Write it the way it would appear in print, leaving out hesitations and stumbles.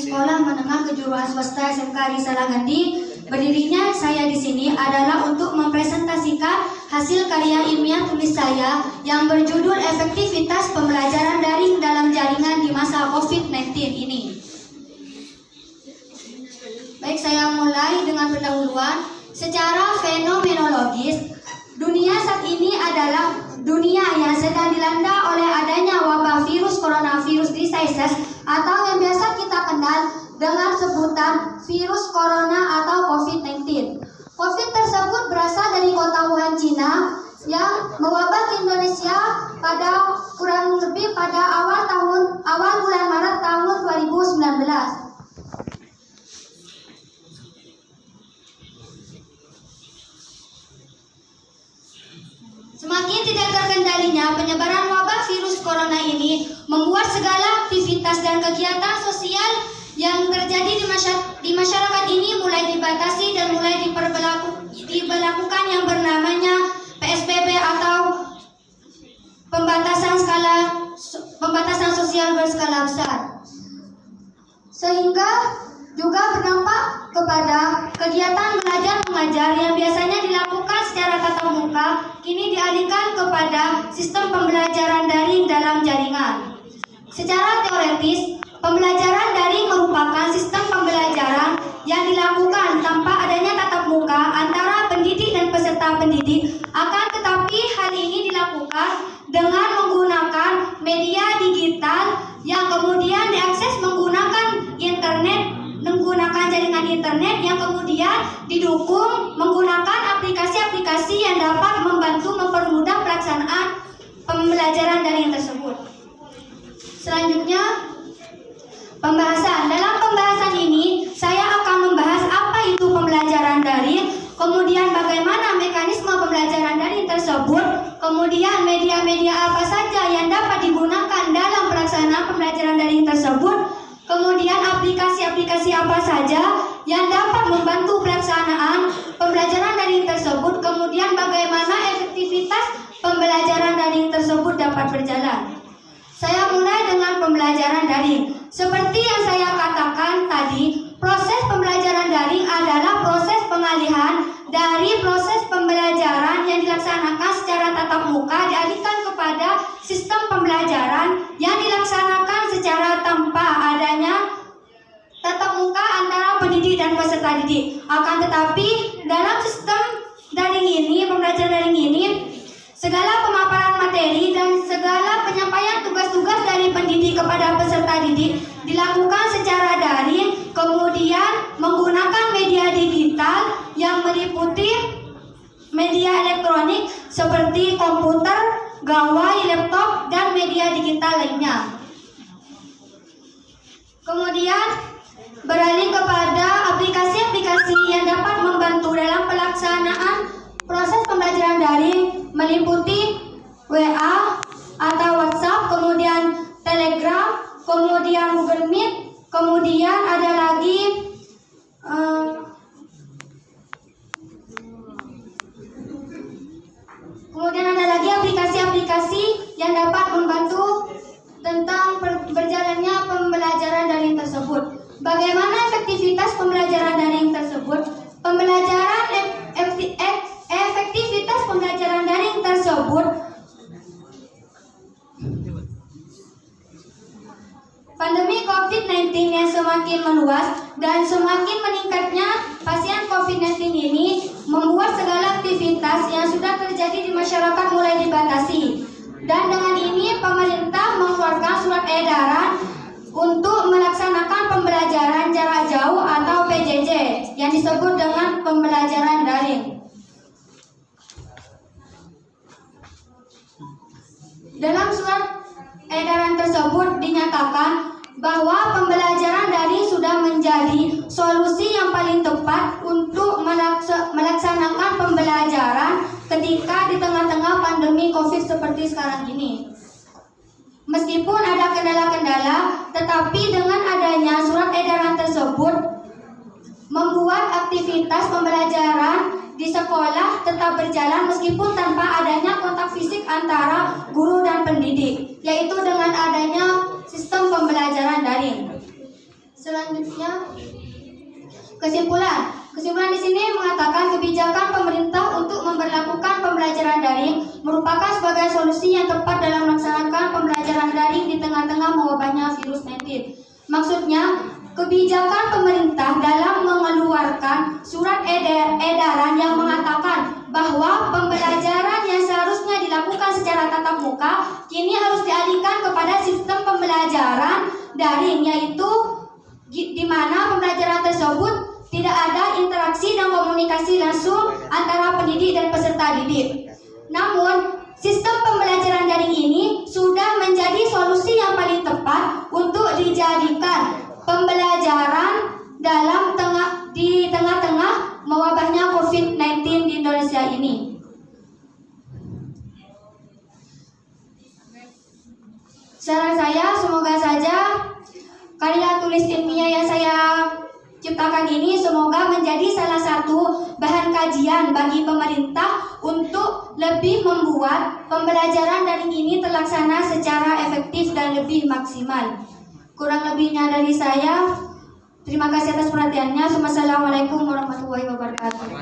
Sekolah Menengah Kejuruan Swasta SMK Risa Lagandi. Berdirinya saya di sini adalah untuk mempresentasikan hasil karya ilmiah tulis saya yang berjudul Efektivitas Pembelajaran Daring dalam Jaringan di Masa COVID-19 ini. Baik, saya mulai dengan pendahuluan. Secara fenomenologis, dunia saat ini adalah dunia yang sedang dilanda oleh adanya wabah virus coronavirus disease atau yang biasa kita kenal dengan sebutan virus corona atau COVID-19. COVID tersebut berasal dari kota Wuhan, Cina yang mewabah ke Indonesia pada kurang lebih pada awal bulan Maret tahun 2019. Semakin tidak terkendalinya penyebaran wabah virus corona ini membuat segala aktivitas dan kegiatan sosial yang terjadi di masyarakat ini mulai dibatasi dan mulai diberlakukan yang bernamanya PSBB atau pembatasan sosial berskala besar. Sehingga juga berdampak kepada kegiatan belajar mengajar yang biasanya dilakukan secara tatap muka kini dialihkan kepada sistem pembelajaran daring dalam jaringan. Secara teoretis, pembelajaran daring merupakan sistem pembelajaran yang dilakukan tanpa adanya tatap muka antara pendidik dan peserta pendidik. Akan tetapi hal ini dilakukan dengan menggunakan media digital yang kemudian diakses menggunakan jaringan internet yang kemudian didukung menggunakan aplikasi-aplikasi yang dapat membantu mempermudah pelaksanaan pembelajaran daring tersebut. Selanjutnya, pembahasan. Dalam pembahasan ini, saya akan membahas apa itu pembelajaran daring, kemudian bagaimana mekanisme pembelajaran daring tersebut, kemudian media-media apa saja yang dapat digunakan dalam pelaksanaan pembelajaran daring tersebut, kemudian aplikasi-aplikasi apa saja yang dapat membantu pelaksanaan pembelajaran daring tersebut, kemudian bagaimana efektivitas pembelajaran daring tersebut dapat berjalan. Saya mulai dengan pembelajaran daring. Seperti yang saya katakan tadi, proses pembelajaran daring adalah proses pengalihan dari proses pembelajaran yang dilaksanakan secara tatap muka dialihkan kepada sistem pembelajaran yang dilaksanakan secara tanpa adanya tatap muka antara pendidik dan peserta didik. Akan tetapi dalam sistem daring ini, pembelajaran daring ini, segala pemaparan materi dan segala penyampaian tugas-tugas dari pendidik kepada peserta didik dilakukan secara daring, kemudian menggunakan media digital yang meliputi media elektronik seperti komputer, gawai, laptop, dan media digital lainnya. Kemudian beralih kepada aplikasi-aplikasi yang dapat membantu dalam pelaksanaan proses pembelajaran daring meliputi WA atau WhatsApp, kemudian Telegram, kemudian Google Meet, kemudian ada lagi aplikasi-aplikasi yang dapat membantu tentang berjalannya pembelajaran daring tersebut. Bagaimana efektivitas pembelajaran daring tersebut? Efektivitas pembelajaran daring tersebut, pandemi COVID-19 yang semakin meluas dan semakin meningkatnya pasien COVID-19 ini membuat segala aktivitas yang sudah terjadi di masyarakat mulai dibatasi. Dan dengan ini pemerintah mengeluarkan surat edaran untuk melaksanakan pembelajaran jarak jauh atau PJJ yang disebut dengan pembelajaran daring. Dalam surat edaran tersebut dinyatakan bahwa pembelajaran daring sudah menjadi solusi yang paling tepat untuk melaksanakan pembelajaran ketika di tengah-tengah pandemi COVID seperti sekarang ini. Meskipun ada kendala-kendala, tetapi dengan adanya surat edaran tersebut membuat aktivitas pembelajaran di sekolah tetap berjalan meskipun tanpa adanya kontak fisik antara guru dan pendidik, yaitu dengan adanya sistem pembelajaran daring. Selanjutnya, kesimpulan di sini mengatakan kebijakan pemerintah untuk memberlakukan pembelajaran daring merupakan sebagai solusi yang tepat dalam melaksanakan pembelajaran daring di tengah-tengah mewabahnya virus 19. Maksudnya, kebijakan pemerintah dalam mengeluarkan surat edaran yang mengatakan bahwa pembelajaran yang seharusnya dilakukan secara tatap muka kini harus dialihkan kepada sistem pembelajaran daring, yaitu di mana pembelajaran tersebut tidak ada interaksi dan komunikasi langsung antara pendidik dan peserta didik. Namun, sistem pembelajaran daring ini sudah menjadi solusi yang paling tepat untuk dijadikan pembelajaran di tengah-tengah mewabahnya COVID-19 di Indonesia ini. Saran saya, semoga saja karya tulis ilmiah yang saya ciptakan ini semoga menjadi salah satu bahan kajian bagi pemerintah untuk lebih membuat pembelajaran daring ini terlaksana secara efektif dan lebih maksimal. Kurang lebihnya dari saya, terima kasih atas perhatiannya. Wassalamualaikum warahmatullahi wabarakatuh.